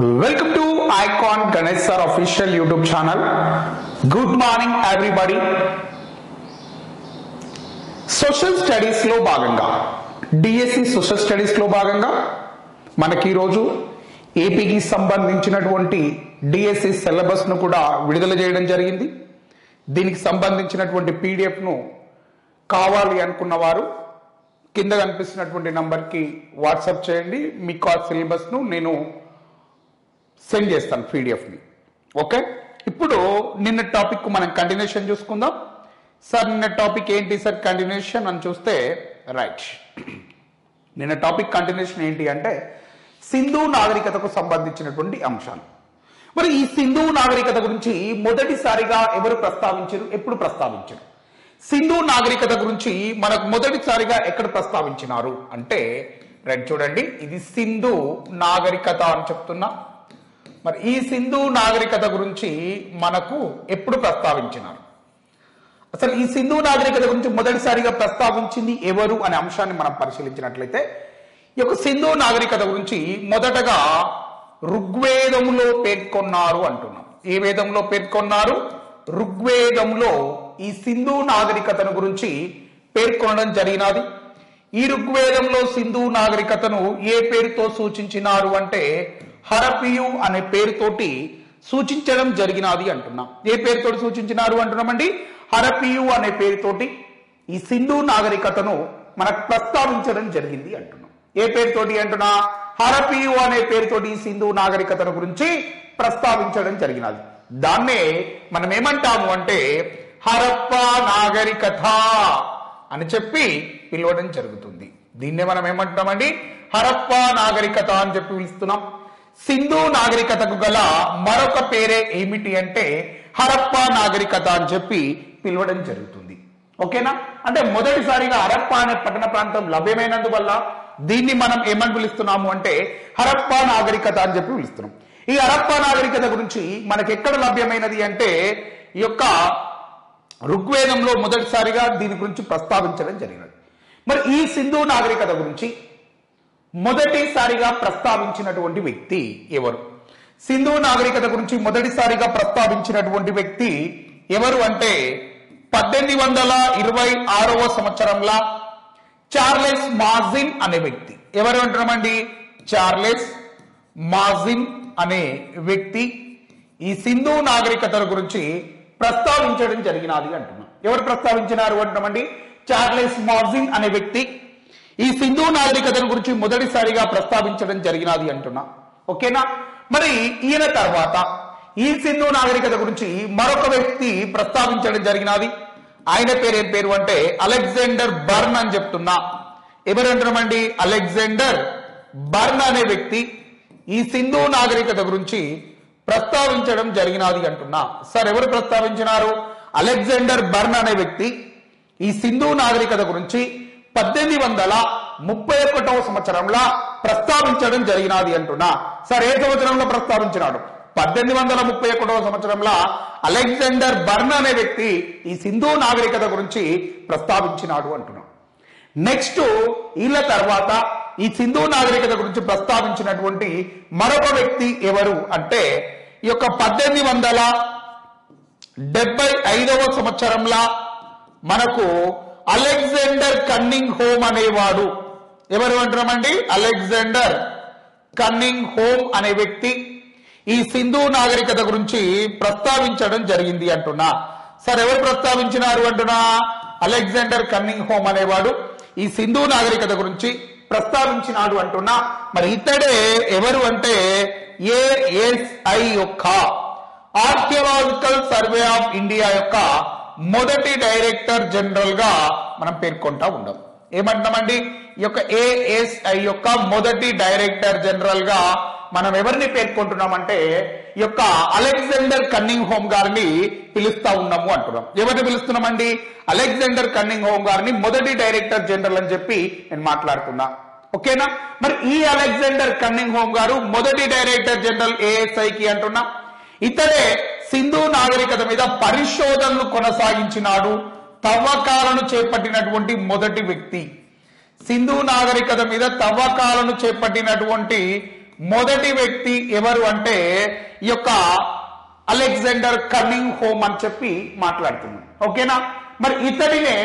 Welcome to Icon Ganesh Sir official YouTube channel. Good morning everybody. Social studies లో భాగంగా DSC social studies లో భాగంగా మనకి ఈ రోజు ఏపీకి సంబంధించినటువంటి డిఎస్సి సిలబస్ ను కూడా విడుదల చేయడం జరిగింది. దీనికి సంబంధించినటువంటి పీడిఎఫ్ ను కావాలి అనుకున్న వారు కింద కనిపిస్తున్నటువంటి నంబర్ కి వాట్సాప్ చేయండి. మీకు ఆ సిలబస్ ను నేను సెండ్ చేస్తాను పీడిఎఫ్ ని. ఓకే, ఇప్పుడు నిన్న టాపిక్ మనం కంటిన్యూషన్ చూసుకుందాం. సార్ నిన్న టాపిక్ ఏంటి సార్ కంటిన్యూషన్ అని చూస్తే రైట్, నిన్న టాపిక్ కంటిన్యూషన్ ఏంటి అంటే సింధు నాగరికతకు సంబంధించినటువంటి అంశాలు. మరి ఈ సింధు నాగరికత గురించి మొదటిసారిగా ఎవరు ప్రస్తావించారు, ఎప్పుడు ప్రస్తావించారు? సింధు నాగరికత గురించి మనకు మొదటిసారిగా ఎక్కడ ప్రస్తావించినారు అంటే రైట్ చూడండి, ఇది సింధు నాగరికత అని చెప్తున్నా. మరి ఈ సింధు నాగరికత గురించి మనకు ఎప్పుడు ప్రస్తావించినారు? అసలు ఈ సింధు నాగరికత గురించి మొదటిసారిగా ప్రస్తావించింది ఎవరు అనే అంశాన్ని మనం పరిశీలించినట్లయితే ఈ యొక్క సింధు నాగరికత గురించి మొదటగా ఋగ్వేదంలో పేర్కొన్నారు అంటున్నాం. ఏ వేదంలో పేర్కొన్నారు? ఋగ్వేదంలో ఈ సింధు నాగరికతను గురించి పేర్కొనడం జరిగినది. ఈ ఋగ్వేదంలో సింధు నాగరికతను ఏ పేరుతో సూచించినారు అంటే హరపియు అనే పేరుతోటి సూచించడం జరిగినది అంటున్నాం. ఏ పేరుతో సూచించినారు అంటున్నామండి? హరపియు అనే పేరుతోటి ఈ సింధు నాగరికతను మనకు ప్రస్తావించడం జరిగింది అంటున్నాం. ఏ పేరుతోటి అంటున్నా? హరపియు అనే పేరుతోటి ఈ సింధు నాగరికతను గురించి ప్రస్తావించడం జరిగినది. దాన్నే మనం ఏమంటాము అంటే హరప్ప నాగరికత అని చెప్పి పిలవడం జరుగుతుంది. దీన్నే మనం ఏమంటామండి? హరప్ప నాగరికత అని చెప్పి పిలుస్తున్నాం. సింధు నాగరికతకు గల మరొక పేరే ఏమిటి అంటే హరప్ప నాగరికత అని చెప్పి పిలవడం జరుగుతుంది. ఓకేనా? అంటే మొదటిసారిగా హరప్ప అనే పట్టణ ప్రాంతం లభ్యమైనందువల్ల దీన్ని మనం ఏమని పిలుస్తున్నాము అంటే హరప్ప నాగరికత అని చెప్పి పిలుస్తున్నాం. ఈ హరప్ప నాగరికత గురించి మనకి ఎక్కడ లభ్యమైనది అంటే ఈ యొక్క ఋగ్వేదంలో మొదటిసారిగా దీని గురించి ప్రస్తావించడం జరిగినది. మరి ఈ సింధు నాగరికత గురించి మొదటిసారిగా ప్రస్తావించినటువంటి వ్యక్తి ఎవరు? సింధు నాగరికత గురించి మొదటిసారిగా ప్రస్తావించినటువంటి వ్యక్తి ఎవరు అంటే 1826వ సంవత్సరంలో చార్లెస్ మాజిన్ అనే వ్యక్తి. ఎవరు అంటున్నామండి? చార్లెస్ మాజిన్ అనే వ్యక్తి ఈ సింధు నాగరికత గురించి ప్రస్తావించడం జరిగినది అంటున్నాం. ఎవరు ప్రస్తావించినారు అంటున్నామండి? చార్లెస్ మాజిన్ అనే వ్యక్తి ఈ సింధు నాగరికతను గురించి మొదటిసారిగా ప్రస్తావించడం జరిగినది అంటున్నా. ఓకేనా? మరి ఈయన తర్వాత ఈ సింధు నాగరికత గురించి మరొక వ్యక్తి ప్రస్తావించడం జరిగినది. ఆయన పేరు ఏం పేరు అంటే అలెగ్జాండర్ బర్న్ అని చెప్తున్నా. ఎవరు అంటున్నామండి? అలెగ్జాండర్ బర్న్ అనే వ్యక్తి ఈ సింధు నాగరికత గురించి ప్రస్తావించడం జరిగినది అంటున్నా. సార్ ఎవరు ప్రస్తావించినారు? అలెగ్జాండర్ బర్న్ అనే వ్యక్తి ఈ సింధు నాగరికత గురించి 1831వ సంవత్సరంలో ప్రస్తావించడం జరిగినది అంటున్నా. సార్ ఏ సంవత్సరంలో ప్రస్తావించినాడు? 1831వ సంవత్సరంలో అలెగ్జాండర్ బర్న్ అనే వ్యక్తి ఈ సింధు నాగరికత గురించి ప్రస్తావించినాడు అంటున్నాం. నెక్స్ట్ వీళ్ళ తర్వాత ఈ సింధు నాగరికత గురించి ప్రస్తావించినటువంటి మరొక వ్యక్తి ఎవరు అంటే ఈ యొక్క 1875వ సంవత్సరంలో మనకు అలెగ్జాండర్ కన్నింగ్ హోమ్ అనేవాడు. ఎవరు అంటున్నామండి? అలెగ్జాండర్ కన్నింగ్ హోమ్ అనే వ్యక్తి ఈ సింధు నాగరికత గురించి ప్రస్తావించడం జరిగింది అంటున్నా. సార్ ఎవరు ప్రస్తావించినారు అంటున్నా? అలెగ్జాండర్ కన్నింగ్ హోమ్ అనేవాడు ఈ సింధు నాగరికత గురించి ప్రస్తావించినాడు అంటున్నా. మరి ఇతడే ఎవరు అంటే ఏఎస్ఐ యొక్క ఆర్కియలాజికల్ సర్వే ఆఫ్ ఇండియా యొక్క మొదటి డైరెక్టర్ జనరల్ గా మనం పేర్కొంటా ఉన్నాం. ఏమంటున్నామండి? ఈ యొక్క ఏఎస్ఐ యొక్క మొదటి డైరెక్టర్ జనరల్ గా మనం ఎవరిని పేర్కొంటున్నామంటే ఈ యొక్క అలెగ్జాండర్ కన్నింగ్ హోమ్ గారిని పిలుస్తా ఉన్నాము అంటున్నాం. ఎవరిని పిలుస్తున్నామండి? అలెగ్జాండర్ కన్నింగ్ హోమ్ గారిని మొదటి డైరెక్టర్ జనరల్ అని చెప్పి నేను మాట్లాడుతున్నా. ఓకేనా? మరి ఈ అలెగ్జాండర్ కన్నింగ్ హోమ్ గారు మొదటి డైరెక్టర్ జనరల్ ఏఎస్ఐకి అంటున్నా. ఇతడే సింధు నాగరికత మీద పరిశోధనలు కొనసాగించినాడు, తవ్వకాలను చేపట్టినటువంటి మొదటి వ్యక్తి. సింధు నాగరికత మీద తవ్వకాలను చేపట్టినటువంటి మొదటి వ్యక్తి ఎవరు అంటే ఈ యొక్క అలెగ్జాండర్ కన్నింగ్ హోమ్ అని చెప్పి మాట్లాడుతున్నాం. ఓకేనా? మరి ఇతడినే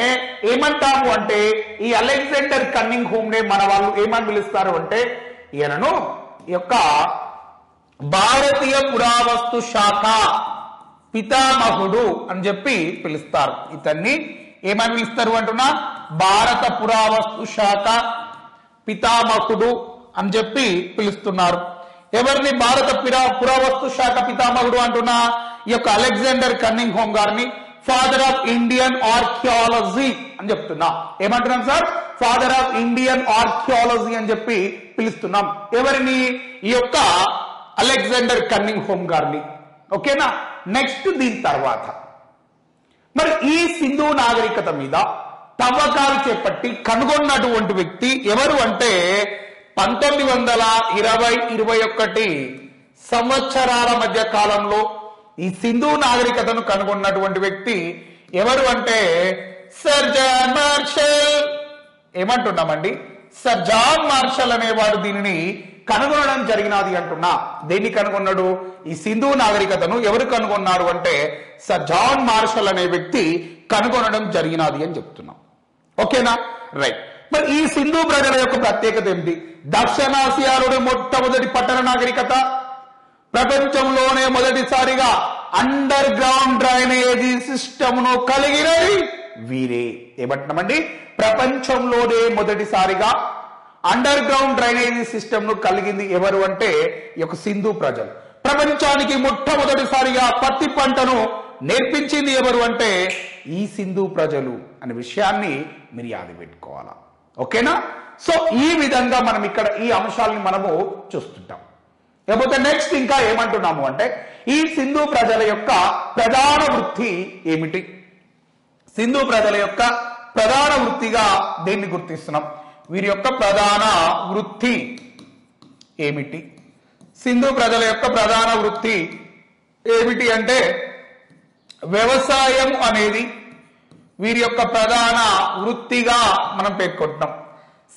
ఏమంటాము అంటే ఈ అలెగ్జాండర్ కన్నింగ్ హోమ్ నే మన వాళ్ళు ఏమని పిలుస్తారు అంటే ఈయనను ఈ యొక్క భారతీయ పురావస్తు శాఖ పితామహుడు అని చెప్పి పిలుస్తారు. ఇతన్ని ఏమని పిలుస్తారు అంటున్నా? భారత పురావస్తు శాఖ పితామహుడు అని చెప్పి పిలుస్తున్నారు. ఎవరిని భారత పురావస్తు శాఖ పితామహుడు అంటున్నా? ఈ యొక్క అలెగ్జాండర్ కన్నింగ్ హోమ్ గారిని ఫాదర్ ఆఫ్ ఇండియన్ ఆర్కియాలజీ అని చెప్తున్నా. ఏమంటున్నాం sir? Father of Indian archaeology అని చెప్పి పిలుస్తున్నాం. ఎవరిని? ఈ యొక్క అలెగ్జాండర్ కన్నింగ్ హోమ్ గారిని. ఓకేనా? నెక్స్ట్ దీని తర్వాత మరి ఈ సింధు నాగరికత మీద తవ్వకాలు చేపట్టి కనుగొన్నటువంటి వ్యక్తి ఎవరు అంటే 1920-21 సంవత్సరాల మధ్య కాలంలో ఈ సింధు నాగరికతను కనుగొన్నటువంటి వ్యక్తి ఎవరు అంటే సర్ జాన్ మార్షల్. ఏమంటున్నామండి? సర్ జాన్ మార్షల్ అనేవాడు దీనిని కనుగొనడం జరిగినది అంటున్నా. దేన్ని కనుగొన్నాడు? ఈ సింధు నాగరికతను ఎవరు కనుగొన్నారు అంటే సర్ జాన్ మార్షల్ అనే వ్యక్తి కనుగొనడం జరిగినది అని చెప్తున్నాం. ఓకేనా? రైట్. మరి ఈ సింధు ప్రజల యొక్క ప్రత్యేకత ఏమిటి? దక్షిణాసియాలోని మొట్టమొదటి పట్టణ నాగరికత, ప్రపంచంలోనే మొదటిసారిగా అండర్ గ్రౌండ్ డ్రైనేజీ సిస్టమ్ ను కలిగినది వీరే. ఏమంటున్నామండి? ప్రపంచంలోనే మొదటిసారిగా అండర్ గ్రౌండ్ డ్రైనేజీ సిస్టమ్ ను కలిగింది ఎవరు అంటే ఈ యొక్క సింధు ప్రజలు. ప్రపంచానికి మొట్టమొదటిసారిగా పత్తి పంటను నేర్పించింది ఎవరు అంటే ఈ సింధు ప్రజలు అనే విషయాన్ని మీరు యాద పెట్టుకోవాలా. ఓకేనా? సో ఈ విధంగా మనం ఇక్కడ ఈ అంశాలని మనము చూస్తుంటాం. లేకపోతే నెక్స్ట్ ఇంకా ఏమంటున్నాము అంటే ఈ సింధు ప్రజల యొక్క ప్రధాన వృత్తి ఏమిటి? సింధు ప్రజల యొక్క ప్రధాన వృత్తిగా దేన్ని గుర్తిస్తున్నాం? వీరి యొక్క ప్రధాన వృత్తి ఏమిటి? సింధు ప్రజల యొక్క ప్రధాన వృత్తి ఏమిటి అంటే వ్యవసాయం అనేది వీరి యొక్క ప్రధాన వృత్తిగా మనం పేర్కొంటున్నాం.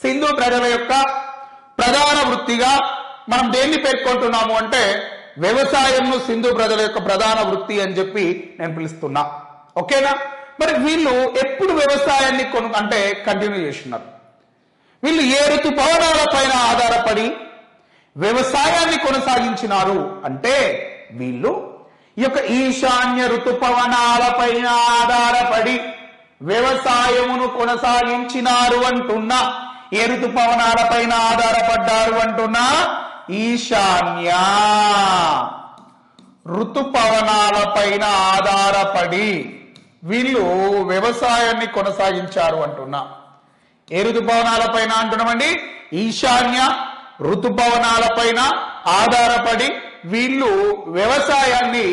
సింధు ప్రజల యొక్క ప్రధాన వృత్తిగా మనం దేన్ని పేర్కొంటున్నాము అంటే వ్యవసాయంను సింధు ప్రజల యొక్క ప్రధాన వృత్తి అని చెప్పి నేను పిలుస్తున్నా. ఓకేనా? మరి వీళ్ళు ఎప్పుడు వ్యవసాయాన్ని అంటే కంటిన్యూ చేస్తున్నారు? వీళ్ళు ఏ ఋతుపవనాల పైన ఆధారపడి వ్యవసాయాన్ని కొనసాగించినారు అంటే వీళ్ళు ఈ యొక్క ఈశాన్య ఋతుపవనాల పైన ఆధారపడి వ్యవసాయమును కొనసాగించినారు అంటున్నా. ఏ ఋతుపవనాల పైన ఆధారపడ్డారు అంటున్నా? ఈశాన్య ఋతుపవనాల పైన ఆధారపడి వీళ్ళు వ్యవసాయాన్ని కొనసాగించారు అంటున్నా. ఏ ఋతుపవనాల పైన అంటున్నామండి? ఈశాన్య ఋతుపవనాల పైన ఆధారపడి వీళ్ళు వ్యవసాయాన్ని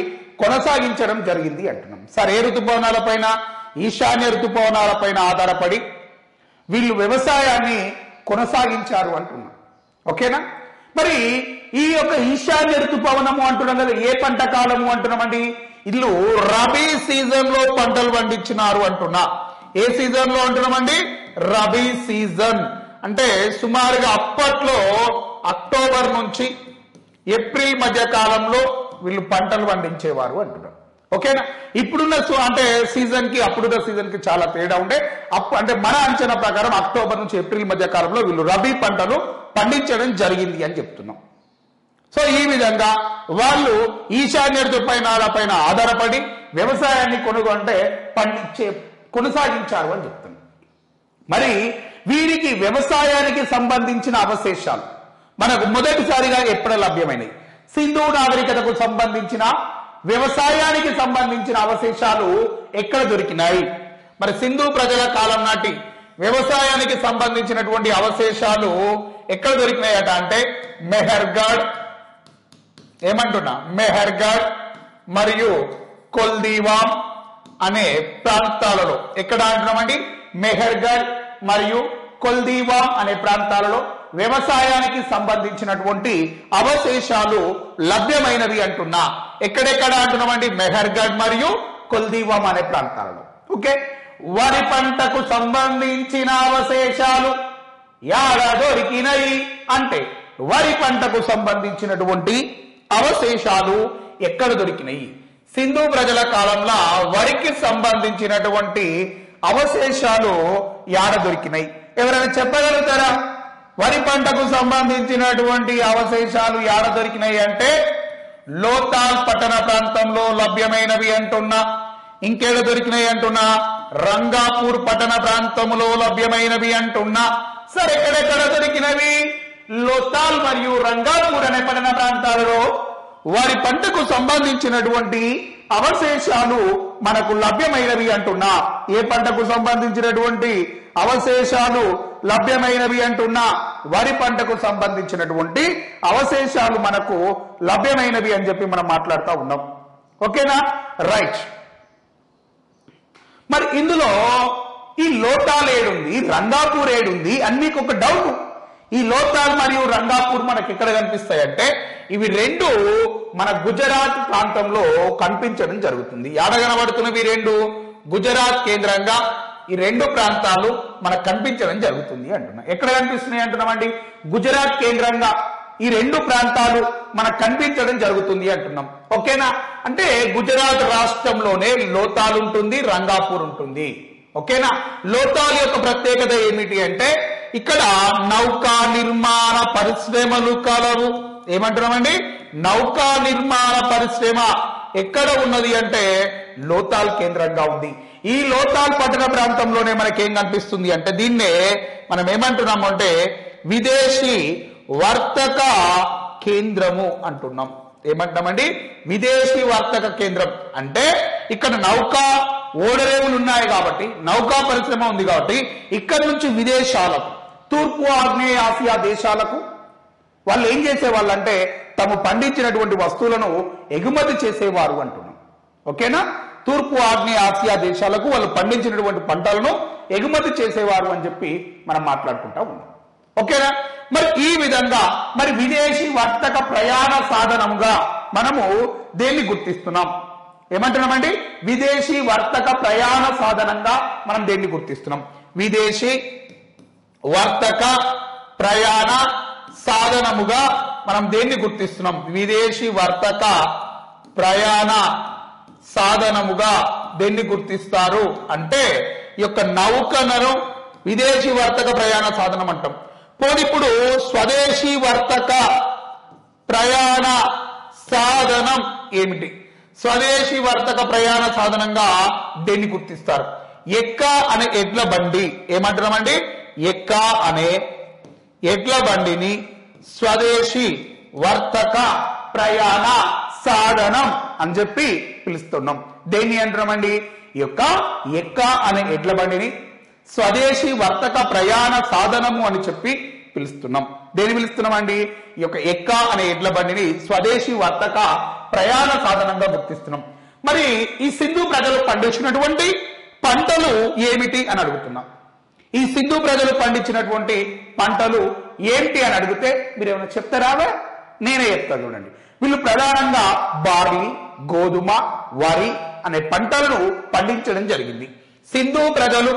కొనసాగించడం జరిగింది అంటున్నాం. సరే, ఏ ఋతుపవనాల పైన? ఈశాన్య ఋతుపవనాల పైన ఆధారపడి వీళ్ళు వ్యవసాయాన్ని కొనసాగించారు అంటున్నాం. ఓకేనా? మరి ఈ యొక్క ఈశాన్య ఋతుపవనము అంటున్నాం కదా, ఏ పంట కాలము అంటున్నామండి? ఇల్లు రబీ సీజన్ లో పంటలు పండించినారు అంటున్నా. ఏ సీజన్ లో అంటున్నామండి? రబీ సీజన్. అంటే సుమారుగా అప్పట్లో అక్టోబర్ నుంచి ఏప్రిల్ మధ్య కాలంలో వీళ్ళు పంటలు పండించేవారు అంటున్నారు. ఓకేనా? ఇప్పుడున్న అంటే సీజన్ కి అప్పుడున్న సీజన్ కి చాలా తేడా ఉండే. అంటే మన అంచనా ప్రకారం అక్టోబర్ నుంచి ఏప్రిల్ మధ్య కాలంలో వీళ్ళు రబీ పంటలు పండించడం జరిగింది అని చెప్తున్నాం. సో ఈ విధంగా వాళ్ళు ఈశాన్య ఋతుపవనాల పైన ఆధారపడి వ్యవసాయాన్ని కొనసాగించారు అని చెప్తున్నాం. మరి వీరికి వ్యవసాయానికి సంబంధించిన అవశేషాలు మనకు మొదటిసారిగా ఎప్పుడు లభ్యమైనవి? సింధు నాగరికతకు సంబంధించిన వ్యవసాయానికి సంబంధించిన అవశేషాలు ఎక్కడ దొరికినాయి? మరి సింధు ప్రజల కాలం నాటి వ్యవసాయానికి సంబంధించినటువంటి అవశేషాలు ఎక్కడ దొరికినాయట అంటే మెహర్గఢ్, ఏమంటున్నా మెహర్గఢ్ మరియు కొల్దీవాం అనే ప్రాంతాలలో. ఎక్కడ అంటున్నామండి? మెహర్గఢ్ మరియు కొల్దీవాం అనే ప్రాంతాలలో వ్యవసాయానికి సంబంధించినటువంటి అవశేషాలు లభ్యమైనవి అంటున్నా. ఎక్కడెక్కడ అంటున్నామండి? మెహర్గఢ్ మరియు కొల్దీవాం అనే ప్రాంతాలలో. ఓకే, వరి పంటకు సంబంధించిన అవశేషాలు యాడ దొరికినాయి అంటే వరి పంటకు సంబంధించినటువంటి అవశేషాలు ఎక్కడ దొరికినాయి? సింధు ప్రజల కాలంలో వరికి సంబంధించినటువంటి అవశేషాలు యాడ దొరికినాయి? ఎవరైనా చెప్పగలుగుతారా? వరి పంటకు సంబంధించినటువంటి అవశేషాలు యాడ దొరికినాయి అంటే లోతాల్ పట్టణ ప్రాంతంలో లభ్యమైనవి అంటున్నా. ఇంకేడ దొరికినాయి అంటున్నా? రంగాపూర్ పట్టణ ప్రాంతంలో లభ్యమైనవి అంటున్నా. సరే, ఎక్కడెక్కడ దొరికినవి? లోతాల్ మరియు రంగాపూర్ అనే పట్టణ ప్రాంతాలలో వారి పంటకు సంబంధించినటువంటి అవశేషాలు మనకు లభ్యమైనవి అంటున్నా. ఏ పంటకు సంబంధించినటువంటి అవశేషాలు లభ్యమైనవి అంటున్నా? వరి పంటకు సంబంధించినటువంటి అవశేషాలు మనకు లభ్యమైనవి అని చెప్పి మనం మాట్లాడుతూ ఉన్నాం. ఓకేనా? రైట్. మరి ఇందులో ఈ లోతాల్ ఏడుంది, రంగాపూర్ ఏడుంది అని మీకు ఒక డౌట్. ఈ లోతాల్ మరియు రంగాపూర్ మనకి ఎక్కడ కనిపిస్తాయంటే ఇవి రెండు మన గుజరాత్ ప్రాంతంలో కనిపించడం జరుగుతుంది. యాడ కనబడుతున్నవి? రెండు గుజరాత్ కేంద్రంగా ఈ రెండు ప్రాంతాలు మనకు కనిపించడం జరుగుతుంది అంటున్నా. ఎక్కడ కనిపిస్తున్నాయి అంటున్నామండి? గుజరాత్ కేంద్రంగా ఈ రెండు ప్రాంతాలు మనకు కనిపించడం జరుగుతుంది అంటున్నాం. ఓకేనా? అంటే గుజరాత్ రాష్ట్రంలోనే లోతాల్ ఉంటుంది, రంగాపూర్ ఉంటుంది. ఓకేనా? లోతాల్ యొక్క ప్రత్యేకత ఏమిటి అంటే ఇక్కడ నౌకా నిర్మాణ పరిశ్రమలు కలవు. ఏమంటున్నామండి? నౌకా నిర్మాణ పరిశ్రమ ఎక్కడ ఉన్నది అంటే లోతాల్ కేంద్రంగా ఉంది. ఈ లోతాల్ పట్టణ ప్రాంతంలోనే మనకేం కనిపిస్తుంది అంటే దీన్నే మనం ఏమంటున్నాము అంటే విదేశీ వర్తక కేంద్రము అంటున్నాం. ఏమంటామండి? విదేశీ వర్తక కేంద్రం అంటే ఇక్కడ నౌకా ఓడరేవులు ఉన్నాయి కాబట్టి, నౌకా పరిశ్రమ ఉంది కాబట్టి ఇక్కడ నుంచి విదేశాలకు, తూర్పు ఆగ్నేయ ఆసియా దేశాలకు వాళ్ళు ఏం చేసేవాళ్ళు అంటే తాము పండించినటువంటి వస్తువులను ఎగుమతి చేసేవారు అంటున్నాం. ఓకేనా? తూర్పు ఆగ్నేయ ఆసియా దేశాలకు వాళ్ళు పండించినటువంటి పంటలను ఎగుమతి చేసేవారు అని చెప్పి మనం మాట్లాడుకుంటా ఉన్నాం. ఓకేనా? మరి ఈ విధంగా మరి విదేశీ వర్తక ప్రయాణ సాధనంగా మనము దేన్ని గుర్తిస్తున్నాం? ఏమంటున్నామండి? విదేశీ వర్తక ప్రయాణ సాధనంగా మనం దేన్ని గుర్తిస్తున్నాం? విదేశీ వర్తక ప్రయాణ సాధనముగా మనం దేన్ని గుర్తిస్తున్నాం? విదేశీ వర్తక ప్రయాణ సాధనముగా దేన్ని గుర్తిస్తారు అంటే ఈ యొక్క నౌకను విదేశీ వర్తక ప్రయాణ సాధనం అంటాం. పోనిప్పుడు స్వదేశీ వర్తక ప్రయాణ సాధనం ఏమిటి? స్వదేశీ వర్తక ప్రయాణ సాధనంగా దేన్ని గుర్తిస్తారు? ఎక్క అనే ఎడ్ల బండి. ఏమంటున్నామండి? ఎక్క అనే ఎడ్ల బండిని స్వదేశీ వర్తక ప్రయాణ సాధనం అని చెప్పి పిలుస్తున్నాం. దేన్ని అంటున్నామండి? ఈ యొక్క ఎక్క అనే ఎడ్ల బండిని స్వదేశీ వర్తక ప్రయాణ సాధనము అని చెప్పి పిలుస్తున్నాం. దేని పిలుస్తున్నామండి? ఈ యొక్క ఎక్క అనే ఎడ్ల బండిని స్వదేశీ వర్తక ప్రయాణ సాధనంగా గుర్తిస్తున్నాం. మరి ఈ సింధు ప్రజలు పండించినటువంటి పంటలు ఏమిటి అని అడుగుతున్నాం. ఈ సింధు ప్రజలు పండించినటువంటి పంటలు ఏంటి అని అడిగితే మీరు ఏమైనా చెప్తారా? నేనే చెప్తాను. చూడండి, వీళ్ళు ప్రధానంగా బార్లీ, గోధుమ, వరి అనే పంటలను పండించడం జరిగింది. సింధు ప్రజలు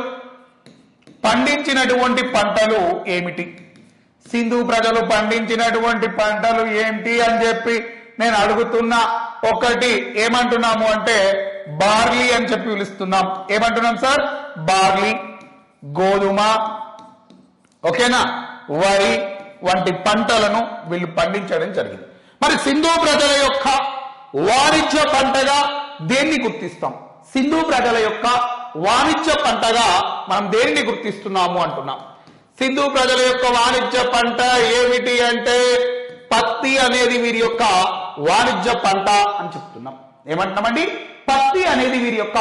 పండించినటువంటి పంటలు ఏమిటి? సింధు ప్రజలు పండించినటువంటి పంటలు ఏంటి అని చెప్పి నేను అడుగుతున్నా. ఒకటి ఏమంటున్నాము అంటే బార్లీ అని చెప్పి పిలుస్తున్నాం. ఏమంటున్నాం సార్? బార్లీ, గోధుమ, ఓకేనా, వరి వంటి పంటలను వీళ్ళు పండించడం జరిగింది. మరి సింధు ప్రజల యొక్క వాణిజ్య పంటగా దేన్ని గుర్తిస్తాం? సింధు ప్రజల యొక్క వాణిజ్య పంటగా మనం దేన్ని గుర్తిస్తున్నాము అంటున్నాం. సింధు ప్రజల యొక్క వాణిజ్య పంట ఏమిటి అంటే పత్తి అనేది వీరి యొక్క వాణిజ్య పంట అని చెప్తున్నాం. ఏమంటున్నామండి? పత్తి అనేది వీరి యొక్క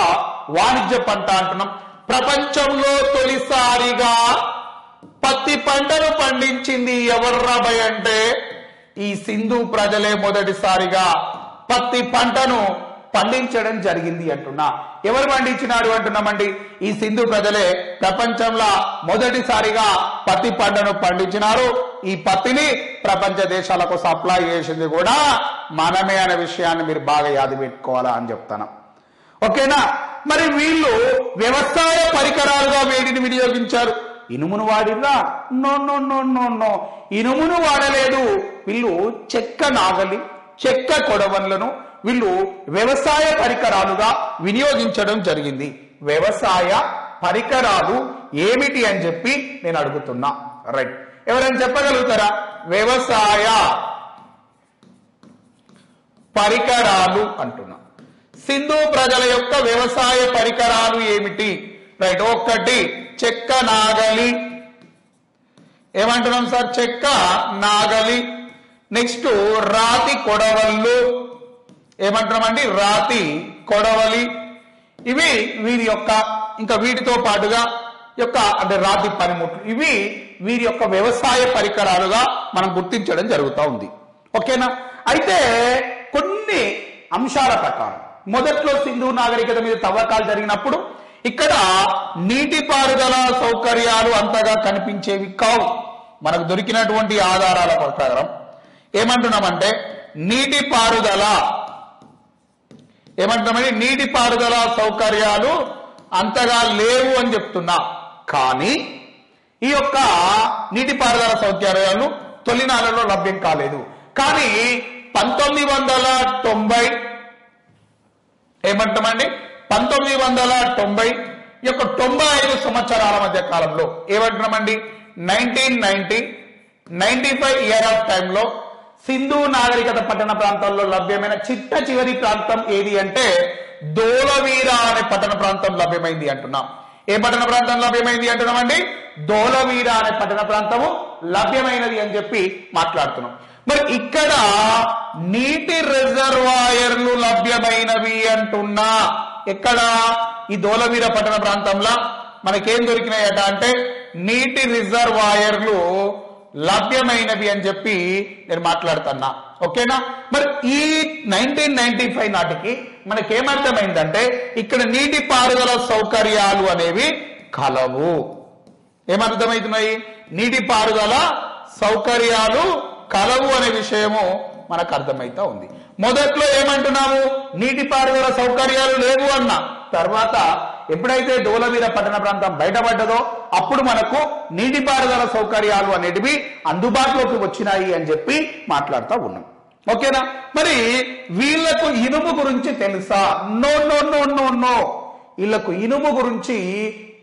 వాణిజ్య పంట అంటున్నాం. ప్రపంచంలో తొలిసారిగా పత్తి పంటను పండించింది ఎవర్రాబయ్ అంటే ఈ సింధు ప్రజలే మొదటిసారిగా పత్తి పంటను పండించడం జరిగింది అంటున్నా. ఎవరు పండించినారు అంటున్నామండి? ఈ సింధు ప్రజలే ప్రపంచంలో మొదటిసారిగా పత్తి పంటను పండించినారు. ఈ పత్తిని ప్రపంచ దేశాలకు సప్లై చేసింది కూడా మనమే అనే విషయాన్ని మీరు బాగా యాది పెట్టుకోవాలా అని చెప్తాను. ఓకేనా? మరి వీళ్ళు వ్యవసాయ పరికరాలుగా వేటిని వినియోగించారు? ఇనుమును వాడిర్రా? No no no no no, ఇనుమును వాడలేదు. వీళ్ళు చెక్క నాగలి, చెక్క కొడవళ్లను వీళ్ళు వ్యవసాయ పరికరాలుగా వినియోగించడం జరిగింది. వ్యవసాయ పరికరాలు ఏమిటి అని చెప్పి నేను అడుగుతున్నా. రైట్, ఎవరైనా చెప్పగలుగుతారా? వ్యవసాయ పరికరాలు అంటున్నా. సింధు ప్రజల యొక్క వ్యవసాయ పరికరాలు ఏమిటి? రైట్, ఒకటి చెక్క నాగలి. ఏమంటున్నాం సార్? చెక్క నాగలి. నెక్స్ట్ రాతి కొడవళ్ళు. ఏమంటున్నామండి? రాతి కొడవలి. ఇవి వీరి యొక్క, ఇంకా వీటితో పాటుగా యొక్క అంటే రాతి పనిముట్లు, ఇవి వీరి యొక్క వ్యవసాయ పరికరాలుగా మనం గుర్తించడం జరుగుతూ ఉంది. ఓకేనా? అయితే కొన్ని అంశాల ప్రకారం మొదట్లో సింధు నాగరికత మీద తవ్వకాలు జరిగినప్పుడు ఇక్కడ నీటిపారుదల సౌకర్యాలు అంతగా కనిపించేవి కావు. మనకు దొరికినటువంటి ఆధారాల ప్రకారం ఏమంటున్నామంటే నీటిపారుదల సౌకర్యాలు అంతగా లేవు అని చెప్తున్నా. కానీ ఈ యొక్క నీటిపారుదల సౌకర్యాలు తొలినాళ్లలో లభ్యం కాలేదు. కానీ 1990 ఏమంటామండి 1990 యొక్క 95 సంవత్సరాల మధ్య కాలంలో ఏమంటున్నామండి 1990-95 ఇయర్ ఆఫ్ టైంలో సింధు నాగరికత పట్టణ ప్రాంతాల్లో లభ్యమైన చిట్ట చివరి ప్రాంతం ఏది అంటే ధోలవీర అనే పట్టణ ప్రాంతం లభ్యమైంది అంటున్నాం. ఏ పట్టణ ప్రాంతం లభ్యమైంది అంటున్నామండి? ధోలవీర అనే పట్టణ ప్రాంతము లభ్యమైనది అని చెప్పి మాట్లాడుతున్నాం. మరి ఇక్కడ నీటి రిజర్వాయర్లు లభ్యమైనవి అంటున్నా. ఎక్కడ? ఈ ధోలవీర పట్టణ ప్రాంతంలో మనకేం దొరికినాయట అంటే నీటి రిజర్వాయర్లు లభ్యమైనవి అని చెప్పి నేను మాట్లాడుతున్నా. ఓకేనా? మరి ఈ 1995 నాటికి మనకేమర్థమైందంటే ఇక్కడ నీటి పారుదల సౌకర్యాలు అనేవి కలవు. ఏమర్థమవుతున్నాయి? నీటి పారుదల సౌకర్యాలు కలవు అనే విషయము మనకు అర్థమైతా ఉంది. మొదట్లో ఏమంటున్నాము? నీటిపారుదల సౌకర్యాలు లేవు అన్నా. తర్వాత ఎప్పుడైతే ధోలవీర పట్టణ ప్రాంతం బయటపడ్డదో అప్పుడు మనకు నీటిపారుదల సౌకర్యాలు అనేటివి అందుబాటులోకి వచ్చినాయి అని చెప్పి మాట్లాడుతూ ఉన్నాం. ఓకేనా? మరి వీళ్లకు ఇనుము గురించి తెలుసా? No no no no no, వీళ్లకు ఇనుము గురించి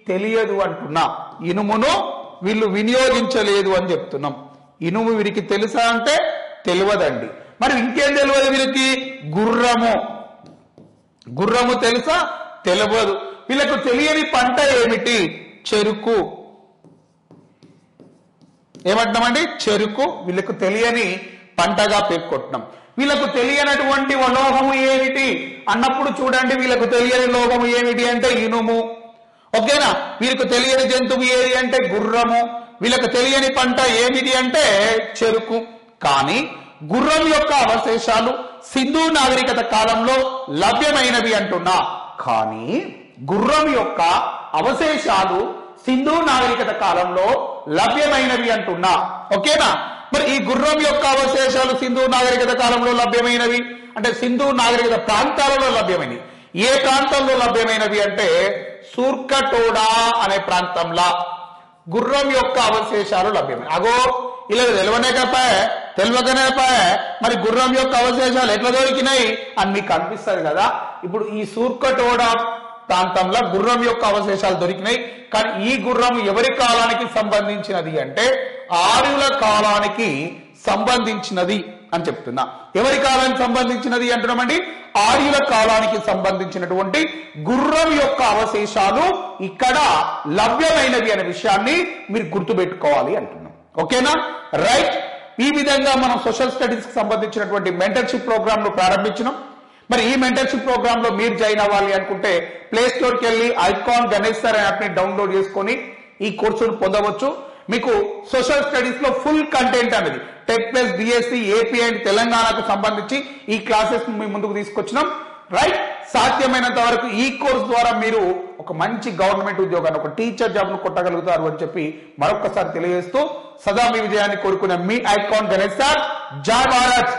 తెలియదు అంటున్నా. ఇనుమును వీళ్ళు వినియోగించలేదు అని చెప్తున్నాం. ఇనుము వీరికి తెలుసా అంటే తెలియదండి. మరి ఇంకేం తెలియదు వీరికి? గుర్రము తెలుసా? తెలియదు. వీళ్ళకు తెలియని పంట ఏమిటి? చెరుకు. ఏమంటున్నామండి? చెరుకు వీళ్ళకు తెలియని పంటగా పేర్కొంటున్నాం. వీళ్ళకు తెలియనటువంటి లోహము ఏమిటి అన్నప్పుడు చూడండి, వీళ్ళకు తెలియని లోహము ఏమిటి అంటే ఇనుము. ఓకేనా? వీళ్ళకు తెలియని జంతువు ఏది అంటే గుర్రము. వీళ్ళకు తెలియని పంట ఏమిటి అంటే చెరుకు. కానీ గుర్రం యొక్క అవశేషాలు సింధు నాగరికత కాలంలో లభ్యమైనవి అంటున్నా. కానీ గుర్రం యొక్క అవశేషాలు సింధు నాగరికత కాలంలో లభ్యమైనవి అంటున్నా. ఓకేనా? మరి ఈ గుర్రం యొక్క అవశేషాలు సింధు నాగరికత కాలంలో లభ్యమైనవి అంటే సింధు నాగరికత ప్రాంతాలలో లభ్యమైనవి. ఏ ప్రాంతంలో లభ్యమైనవి అంటే సూర్కటోడా అనే ప్రాంతంలో గుర్రం యొక్క అవశేషాలు లభ్యమైనవి. అగో ఇలా తెలియకనే మరి గుర్రం యొక్క అవశేషాలు ఎట్లా దొరికినాయి అని మీకు అనిపిస్తుంది కదా. ఇప్పుడు ఈ సూర్కటోడా ప్రాంతంలో గుర్రం యొక్క అవశేషాలు దొరికినాయి. కానీ ఈ గుర్రం ఎవరి కాలానికి సంబంధించినది అంటే ఆర్యుల కాలానికి సంబంధించినది అని చెప్తున్నా. ఎవరి కాలానికి సంబంధించినది అంటున్నామండి? ఆర్యుల కాలానికి సంబంధించినటువంటి గుర్రం యొక్క అవశేషాలు ఇక్కడ లభ్యమైనవి అనే విషయాన్ని మీరు గుర్తుపెట్టుకోవాలి అంటున్నాం. ఓకేనా? రైట్. ఈ విధంగా మనం సోషల్ స్టడీస్ కి సంబంధించినటువంటి మెంటర్షిప్ ప్రోగ్రామ్ ను ప్రారంభించినాం. మరి ఈ మెంటర్షిప్ ప్రోగ్రామ్ లో మీరు జాయిన్ అవ్వాలి అనుకుంటే ప్లే స్టోర్ కి వెళ్ళి ఐకాన్ గణేష్ సార్ యాప్ ని డౌన్లోడ్ చేసుకొని ఈ కోర్సును పొందవచ్చు. మీకు సోషల్ స్టడీస్ లో ఫుల్ కంటెంట్ అనేది tech plus BSc AP and తెలంగాణకు సంబంధించి ఈ క్లాసెస్ మీ ముందుకు తీసుకొచ్చినాం. రైట్. సాధ్యమైనంత వరకు ఈ కోర్స్ ద్వారా మీరు ఒక మంచి గవర్నమెంట్ ఉద్యోగాన్ని, ఒక టీచర్ జాబ్ ను కొట్టగలుగుతారు అని చెప్పి మరొకసారి తెలియజేస్తూ సదా మీ విజయాన్ని కోరుకునే మీ ఐకాన్ గణేష్ సార్. జై భారత్.